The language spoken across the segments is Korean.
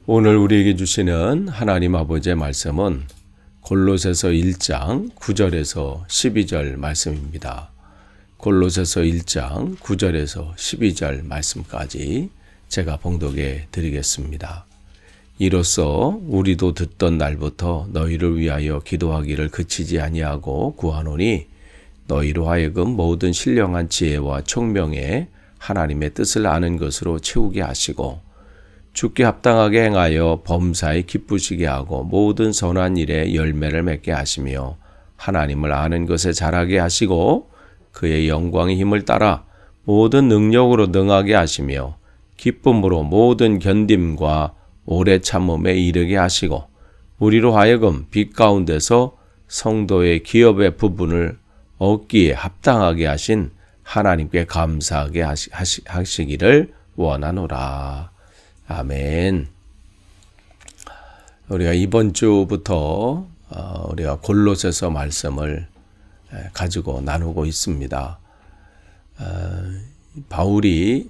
오늘 우리에게 주시는 하나님 아버지의 말씀은 골로새서 1장 9절에서 12절 말씀입니다. 골로새서 1장 9절에서 12절 말씀까지 제가 봉독해 드리겠습니다. 이로써 우리도 듣던 날부터 너희를 위하여 기도하기를 그치지 아니하고 구하노니 너희로 하여금 모든 신령한 지혜와 총명에 하나님의 뜻을 아는 것으로 채우게 하시고 주께 합당하게 행하여 범사에 기쁘시게 하고 모든 선한 일에 열매를 맺게 하시며 하나님을 아는 것에 자라게 하시고 그의 영광의 힘을 따라 모든 능력으로 능하게 하시며 기쁨으로 모든 견딤과 오래 참음에 이르게 하시고 우리로 하여금 빛 가운데서 성도의 기업의 부분을 얻기에 합당하게 하신 하나님께 감사하게 하시기를 원하노라. 아멘. 우리가 이번 주부터 우리가 골로새서 말씀을 가지고 나누고 있습니다. 바울이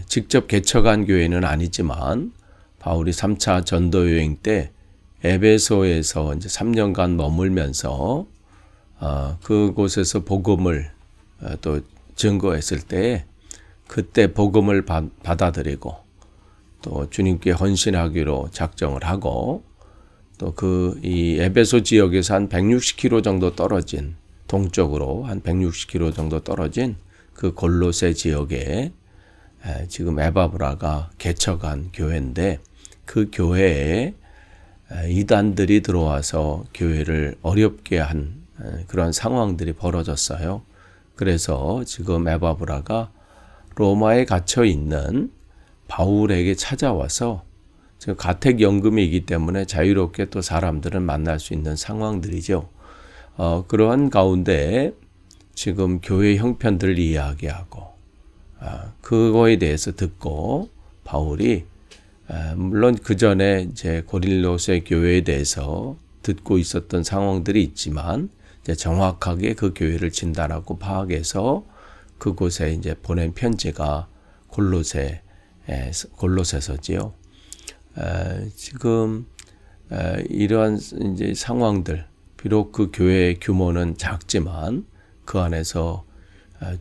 직접 개척한 교회는 아니지만 바울이 3차 전도 여행 때 에베소에서 이제 3년간 머물면서 그곳에서 복음을 또 증거했을 때 그때 복음을 받아들이고 또 주님께 헌신하기로 작정을 하고 또 이 에베소 지역에서 한 160km 정도 떨어진 동쪽으로 한 160km 정도 떨어진 그 골로새 지역에 지금 에바브라가 개척한 교회인데 그 교회에 이단들이 들어와서 교회를 어렵게 한 그런 상황들이 벌어졌어요. 그래서 지금 에바브라가 로마에 갇혀 있는 바울에게 찾아와서 지금 가택연금이기 때문에 자유롭게 또 사람들은 만날 수 있는 상황들이죠. 그러한 가운데 지금 교회 형편들을 이야기하고 그거에 대해서 듣고 바울이 물론 그 전에 이제 고린도서 교회에 대해서 듣고 있었던 상황들이 있지만 이제 정확하게 그 교회를 진단하고 파악해서 그곳에 이제 보낸 편지가 골로새서지요. 지금 이러한 이제 상황들, 비록 그 교회의 규모는 작지만 그 안에서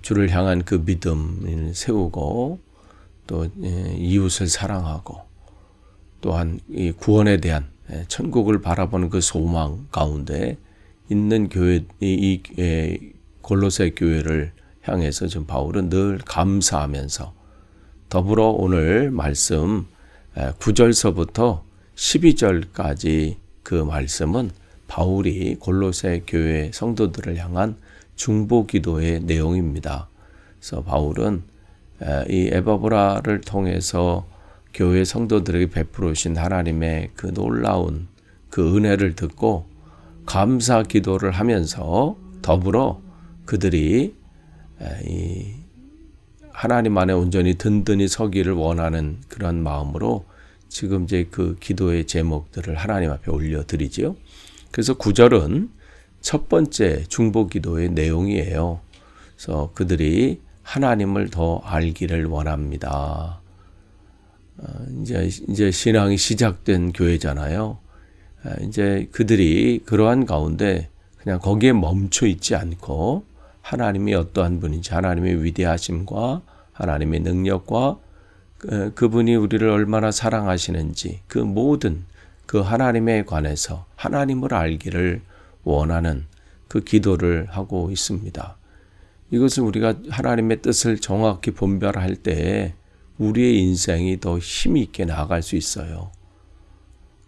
주를 향한 그 믿음을 세우고 또 이웃을 사랑하고 또한 이 구원에 대한 천국을 바라보는 그 소망 가운데 있는 교회, 이 골로새 교회를 향해서 지금 바울은 늘 감사하면서 더불어 오늘 말씀 9절서부터 12절까지 그 말씀은 바울이 골로새 교회 성도들을 향한 중보 기도의 내용입니다. 그래서 바울은 이 에바브라를 통해서 교회 성도들에게 베풀으신 하나님의 그 놀라운 그 은혜를 듣고 감사 기도를 하면서 더불어 그들이 이 하나님 안에 온전히 든든히 서기를 원하는 그런 마음으로 지금 이제 그 기도의 제목들을 하나님 앞에 올려드리죠. 그래서 9절은 첫 번째 중보 기도의 내용이에요. 그래서 그들이 하나님을 더 알기를 원합니다. 이제 신앙이 시작된 교회잖아요. 이제 그들이 그러한 가운데 그냥 거기에 멈춰 있지 않고 하나님이 어떠한 분인지 하나님의 위대하심과 하나님의 능력과 그분이 우리를 얼마나 사랑하시는지 그 모든 그 하나님에 관해서 하나님을 알기를 원하는 그 기도를 하고 있습니다. 이것은 우리가 하나님의 뜻을 정확히 분별할 때 우리의 인생이 더 힘이 있게 나아갈 수 있어요.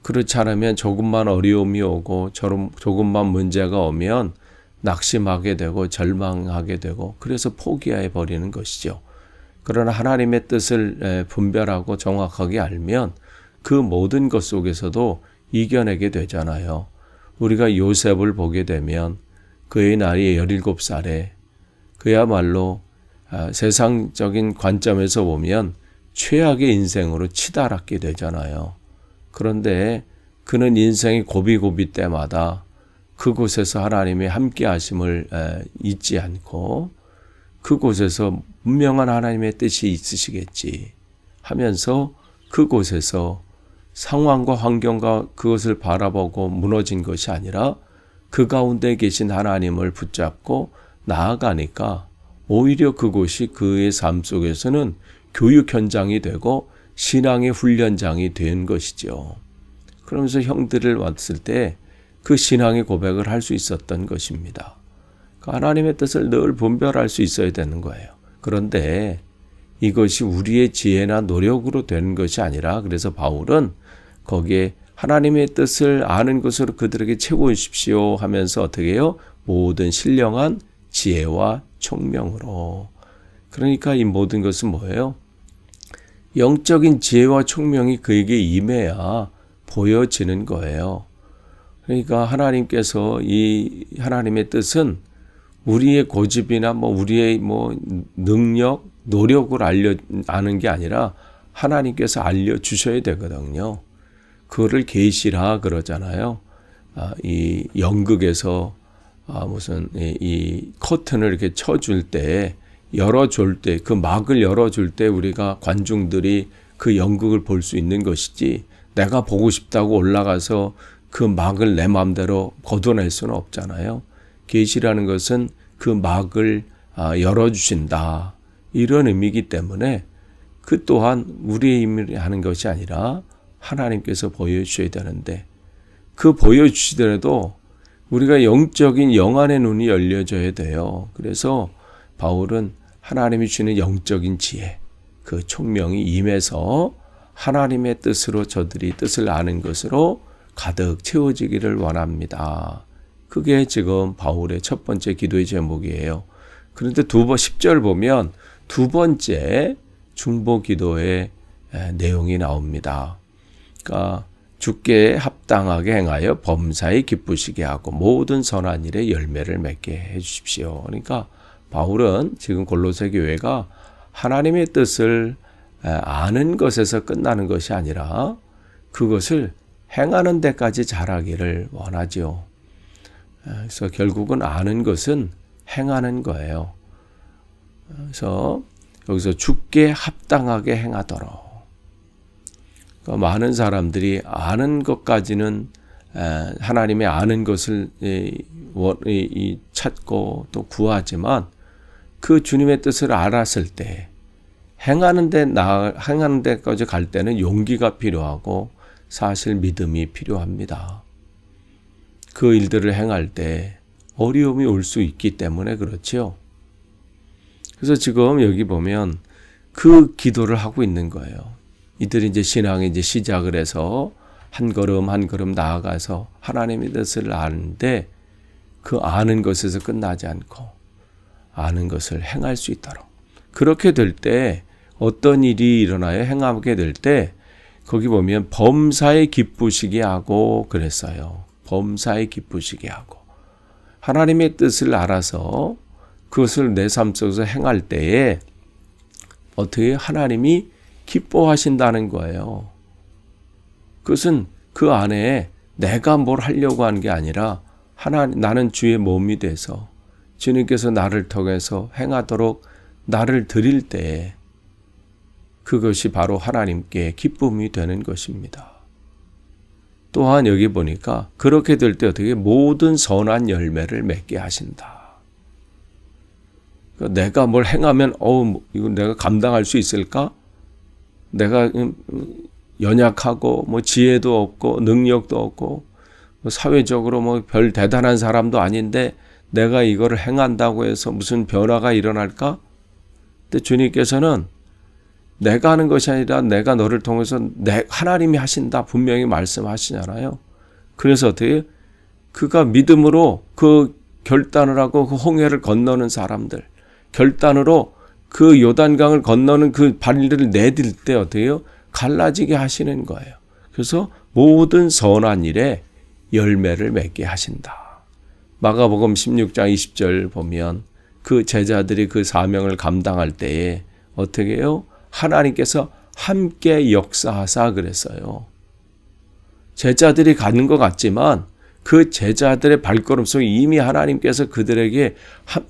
그렇지 않으면 조금만 어려움이 오고 조금만 문제가 오면 낙심하게 되고 절망하게 되고 그래서 포기해 버리는 것이죠. 그러나 하나님의 뜻을 분별하고 정확하게 알면 그 모든 것 속에서도 이겨내게 되잖아요. 우리가 요셉을 보게 되면 그의 나이 17살에 그야말로 세상적인 관점에서 보면 최악의 인생으로 치달았게 되잖아요. 그런데 그는 인생의 고비고비 때마다 그곳에서 하나님의 함께 하심을 잊지 않고 그곳에서 분명한 하나님의 뜻이 있으시겠지 하면서 그곳에서 상황과 환경과 그것을 바라보고 무너진 것이 아니라 그 가운데 계신 하나님을 붙잡고 나아가니까 오히려 그곳이 그의 삶 속에서는 교육 현장이 되고 신앙의 훈련장이 된 것이죠. 그러면서 형들을 왔을 때 그 신앙의 고백을 할 수 있었던 것입니다. 하나님의 뜻을 늘 분별할 수 있어야 되는 거예요. 그런데 이것이 우리의 지혜나 노력으로 되는 것이 아니라 그래서 바울은 거기에 하나님의 뜻을 아는 것으로 그들에게 채워주십시오 하면서 어떻게 해요? 모든 신령한 지혜와 총명으로. 그러니까 이 모든 것은 뭐예요? 영적인 지혜와 총명이 그에게 임해야 보여지는 거예요. 그러니까 하나님께서 이 하나님의 뜻은 우리의 고집이나 우리의 능력, 노력을 아는 게 아니라 하나님께서 알려주셔야 되거든요. 그거를 계시라 그러잖아요. 이 연극에서 무슨 이 커튼을 이렇게 쳐줄 때, 열어줄 때, 그 막을 열어줄 때 우리가 관중들이 그 연극을 볼 수 있는 것이지 내가 보고 싶다고 올라가서 그 막을 내 마음대로 걷어낼 수는 없잖아요. 계시라는 것은 그 막을 열어주신다. 이런 의미이기 때문에 그 또한 우리의 힘을 하는 것이 아니라 하나님께서 보여주셔야 되는데 그 보여주시더라도 우리가 영적인 영안의 눈이 열려져야 돼요. 그래서 바울은 하나님이 주시는 영적인 지혜, 그 총명이 임해서 하나님의 뜻으로 저들이 뜻을 아는 것으로 가득 채워지기를 원합니다. 그게 지금 바울의 첫 번째 기도의 제목이에요. 그런데 10절 보면 두 번째 중보 기도의 내용이 나옵니다. 그러니까 주께 합당하게 행하여 범사에 기쁘시게 하고 모든 선한 일에 열매를 맺게 해 주십시오. 그러니까 바울은 지금 골로새 교회가 하나님의 뜻을 아는 것에서 끝나는 것이 아니라 그것을 행하는 데까지 자라기를 원하지요. 그래서 결국은 아는 것은 행하는 거예요. 그래서 여기서 주께 합당하게 행하도록. 그러니까 많은 사람들이 아는 것까지는 하나님의 아는 것을 찾고 또 구하지만 그 주님의 뜻을 알았을 때 행하는 데까지 갈 때는 용기가 필요하고 사실 믿음이 필요합니다. 그 일들을 행할 때 어려움이 올 수 있기 때문에 그렇지요. 그래서 지금 여기 보면 그 기도를 하고 있는 거예요. 이들이 이제 신앙에 이제 시작을 해서 한 걸음 한 걸음 나아가서 하나님의 뜻을 아는데 그 아는 것에서 끝나지 않고 아는 것을 행할 수 있도록. 그렇게 될 때 어떤 일이 일어나요? 행하게 될 때 거기 보면 범사에 기쁘시게 하고 그랬어요. 범사에 기쁘시게 하고. 하나님의 뜻을 알아서 그것을 내 삶 속에서 행할 때에 어떻게 하나님이 기뻐하신다는 거예요. 그것은 그 안에 내가 뭘 하려고 하는 게 아니라 나는 주의 몸이 돼서 주님께서 나를 통해서 행하도록 나를 드릴 때 그것이 바로 하나님께 기쁨이 되는 것입니다. 또한 여기 보니까 그렇게 될 때 어떻게 모든 선한 열매를 맺게 하신다. 그러니까 내가 뭘 행하면 이거 내가 감당할 수 있을까? 내가 연약하고 지혜도 없고 능력도 없고 사회적으로 별 대단한 사람도 아닌데 내가 이거를 행한다고 해서 무슨 변화가 일어날까? 근데 주님께서는 내가 하는 것이 아니라 내가 너를 통해서 하나님이 하신다 분명히 말씀하시잖아요. 그래서 어떻게 그가 믿음으로 그 결단을 하고 그 홍해를 건너는 사람들, 결단으로 그 요단강을 건너는 그 발들을 내딜 때 어떻게 해요? 갈라지게 하시는 거예요. 그래서 모든 선한 일에 열매를 맺게 하신다. 마가복음 16장 20절 보면 그 제자들이 그 사명을 감당할 때에 어떻게 해요? 하나님께서 함께 역사하사 그랬어요. 제자들이 가는 것 같지만 그 제자들의 발걸음 속에 이미 하나님께서 그들에게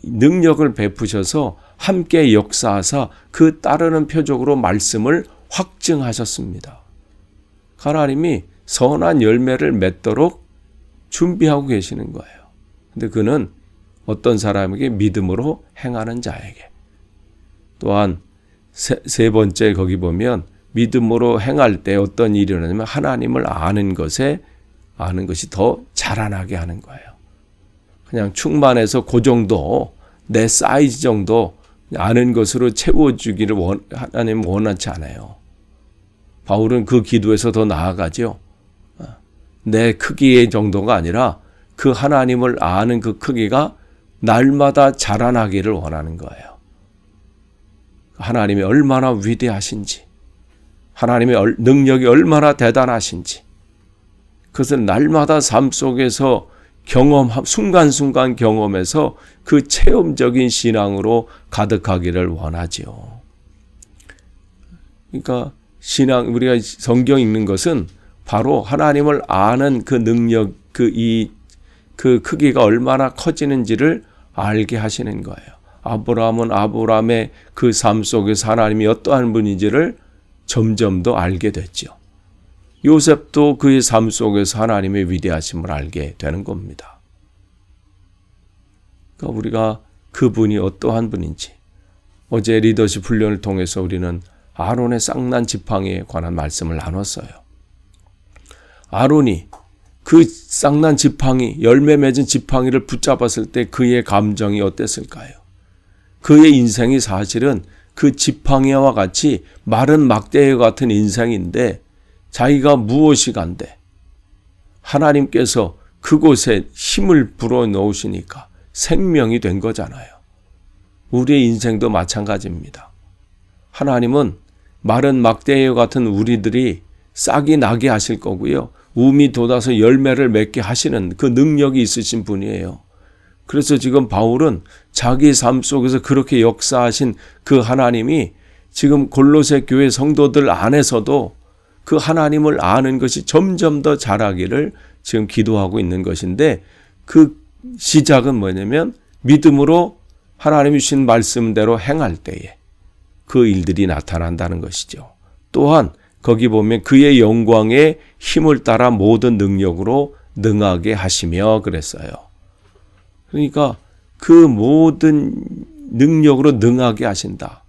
능력을 베푸셔서 함께 역사하사 그 따르는 표적으로 말씀을 확증하셨습니다. 하나님이 선한 열매를 맺도록 준비하고 계시는 거예요. 근데 그는 어떤 사람에게 믿음으로 행하는 자에게. 또한 세 번째 거기 보면 믿음으로 행할 때 어떤 일이 일어나냐면 하나님을 아는 것이 더 자라나게 하는 거예요. 그냥 충만해서 그 정도 내 사이즈 정도 아는 것으로 채워주기를 하나님은 원하지 않아요. 바울은 그 기도에서 더 나아가죠. 내 크기의 정도가 아니라 그 하나님을 아는 그 크기가 날마다 자라나기를 원하는 거예요. 하나님이 얼마나 위대하신지, 하나님의 능력이 얼마나 대단하신지, 그것을 날마다 삶 속에서 순간순간 경험해서 그 체험적인 신앙으로 가득하기를 원하지요. 그러니까 우리가 성경 읽는 것은 바로 하나님을 아는 그 능력, 그 크기가 얼마나 커지는지를 알게 하시는 거예요. 아브라함은 아브라함의 그 삶 속에서 하나님이 어떠한 분인지를 점점 더 알게 됐죠. 요셉도 그의 삶 속에서 하나님의 위대하심을 알게 되는 겁니다. 그러니까 우리가 그분이 어떠한 분인지, 어제 리더십 훈련을 통해서 우리는 아론의 쌍난 지팡이에 관한 말씀을 나눴어요. 아론이 그 쌍난 지팡이, 열매 맺은 지팡이를 붙잡았을 때 그의 감정이 어땠을까요? 그의 인생이 사실은 그 지팡이와 같이 마른 막대와 같은 인생인데 자기가 무엇이 간데 하나님께서 그곳에 힘을 불어넣으시니까 생명이 된 거잖아요. 우리의 인생도 마찬가지입니다. 하나님은 마른 막대와 같은 우리들이 싹이 나게 하실 거고요. 움이 돋아서 열매를 맺게 하시는 그 능력이 있으신 분이에요. 그래서 지금 바울은 자기 삶 속에서 그렇게 역사하신 그 하나님이 지금 골로새 교회 성도들 안에서도 그 하나님을 아는 것이 점점 더 자라기를 지금 기도하고 있는 것인데, 그 시작은 뭐냐면 믿음으로 하나님이 주신 말씀대로 행할 때에 그 일들이 나타난다는 것이죠. 또한 거기 보면 그의 영광의 힘을 따라 모든 능력으로 능하게 하시며 그랬어요. 그러니까 그 모든 능력으로 능하게 하신다.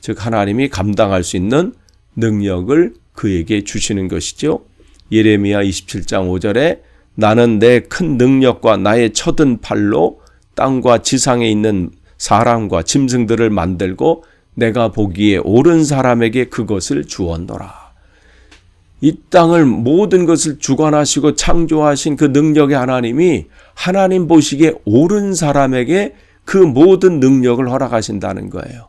즉 하나님이 감당할 수 있는 능력을 그에게 주시는 것이죠. 예레미야 27장 5절에 나는 내 큰 능력과 나의 쳐든 팔로 땅과 지상에 있는 사람과 짐승들을 만들고 내가 보기에 옳은 사람에게 그것을 주었노라. 이 땅을 모든 것을 주관하시고 창조하신 그 능력의 하나님이 하나님 보시기에 옳은 사람에게 그 모든 능력을 허락하신다는 거예요.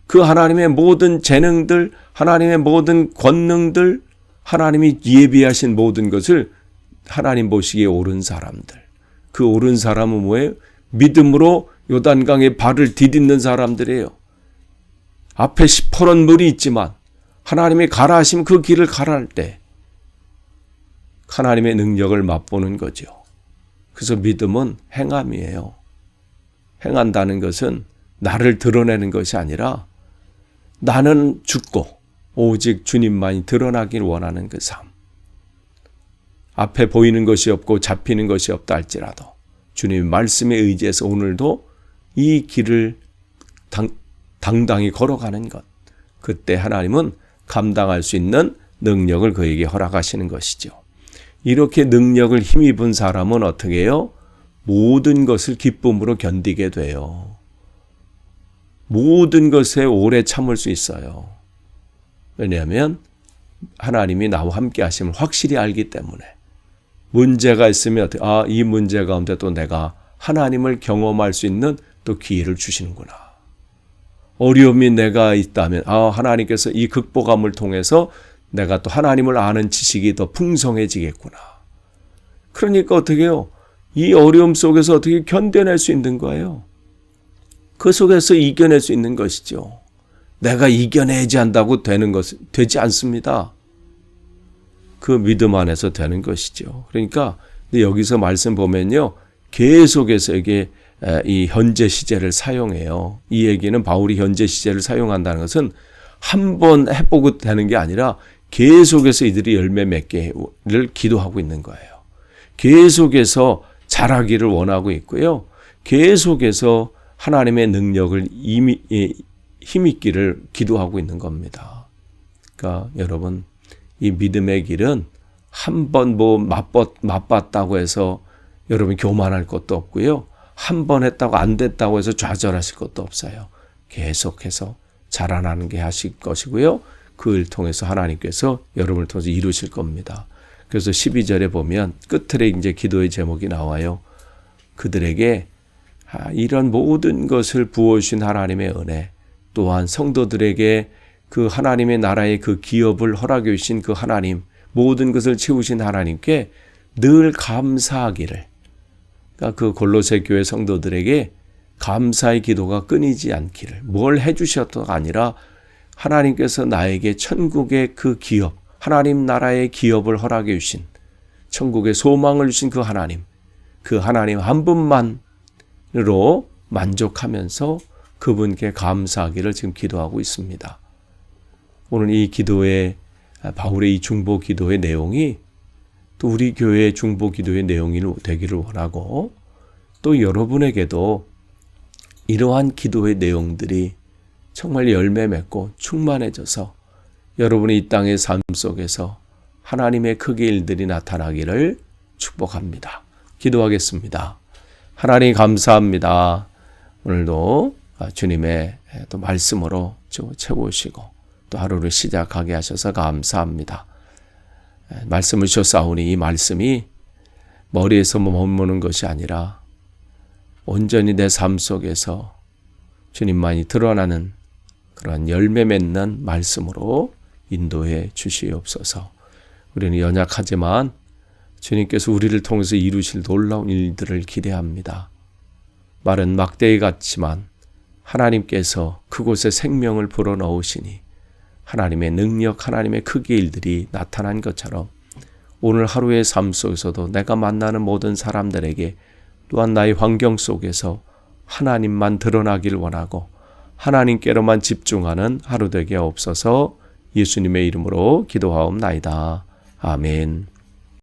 그 하나님의 모든 재능들, 하나님의 모든 권능들, 하나님이 예비하신 모든 것을 하나님 보시기에 옳은 사람들. 그 옳은 사람은 뭐예요? 믿음으로 요단강에 발을 디딛는 사람들이에요. 앞에 시퍼런 물이 있지만 하나님이 가라 하시면 그 길을 가라할 때 하나님의 능력을 맛보는 거죠. 그래서 믿음은 행함이에요. 행한다는 것은 나를 드러내는 것이 아니라 나는 죽고 오직 주님만이 드러나길 원하는 그 삶. 앞에 보이는 것이 없고 잡히는 것이 없다 할지라도 주님의 말씀에 의지해서 오늘도 이 길을 당당히 걸어가는 것. 그때 하나님은 감당할 수 있는 능력을 그에게 허락하시는 것이죠. 이렇게 능력을 힘입은 사람은 어떻게 해요? 모든 것을 기쁨으로 견디게 돼요. 모든 것에 오래 참을 수 있어요. 왜냐하면 하나님이 나와 함께 하심을 확실히 알기 때문에. 문제가 있으면 이 문제 가운데 또 내가 하나님을 경험할 수 있는 또 기회를 주시는구나. 어려움이 내가 있다면 하나님께서 이 극복함을 통해서 내가 또 하나님을 아는 지식이 더 풍성해지겠구나. 그러니까 어떻게 해요? 이 어려움 속에서 어떻게 견뎌낼 수 있는 거예요? 그 속에서 이겨낼 수 있는 것이죠. 내가 이겨내지 한다고 되지 않습니다. 그 믿음 안에서 되는 것이죠. 그러니까 여기서 말씀 보면요. 계속해서 이게 이 현재 시제를 사용해요. 이 얘기는 바울이 현재 시제를 사용한다는 것은 한 번 해보고 되는 게 아니라 계속해서 이들이 열매 맺기를 기도하고 있는 거예요. 계속해서 자라기를 원하고 있고요. 계속해서 하나님의 능력을 힘있기를 기도하고 있는 겁니다. 그러니까 여러분, 이 믿음의 길은 한 번 맛봤다고 해서 여러분 교만할 것도 없고요. 한 번 했다고 안 됐다고 해서 좌절하실 것도 없어요. 계속해서 자라나는 게 하실 것이고요. 그를 통해서 하나님께서 여러분을 통해서 이루실 겁니다. 그래서 12절에 보면 끝에 이제 기도의 제목이 나와요. 그들에게 이런 모든 것을 부어주신 하나님의 은혜, 또한 성도들에게 그 하나님의 나라의 그 기업을 허락해 주신 그 하나님, 모든 것을 채우신 하나님께 늘 감사하기를, 그러니까 그 골로새 교회 성도들에게 감사의 기도가 끊이지 않기를, 뭘 해주셨다가 아니라 하나님께서 나에게 천국의 그 기업, 하나님 나라의 기업을 허락해 주신, 천국의 소망을 주신 그 하나님 한 분만으로 만족하면서 그분께 감사하기를 지금 기도하고 있습니다. 오늘 이 기도의, 바울의 이 중보 기도의 내용이 또 우리 교회의 중보 기도의 내용이 되기를 원하고, 또 여러분에게도 이러한 기도의 내용들이 정말 열매 맺고 충만해져서 여러분의 이 땅의 삶 속에서 하나님의 크게 일들이 나타나기를 축복합니다. 기도하겠습니다. 하나님 감사합니다. 오늘도 주님의 또 말씀으로 채우시고 또 하루를 시작하게 하셔서 감사합니다. 말씀을 주셨사오니 이 말씀이 머리에서 머무는 것이 아니라 온전히 내 삶 속에서 주님만이 드러나는 그러한 열매 맺는 말씀으로 인도해 주시옵소서. 우리는 연약하지만 주님께서 우리를 통해서 이루실 놀라운 일들을 기대합니다. 말은 막대기 같지만 하나님께서 그곳에 생명을 불어넣으시니 하나님의 능력, 하나님의 크기의 일들이 나타난 것처럼 오늘 하루의 삶 속에서도 내가 만나는 모든 사람들에게 또한 나의 환경 속에서 하나님만 드러나길 원하고 하나님께로만 집중하는 하루 되게 없어서 예수님의 이름으로 기도하옵나이다. 아멘.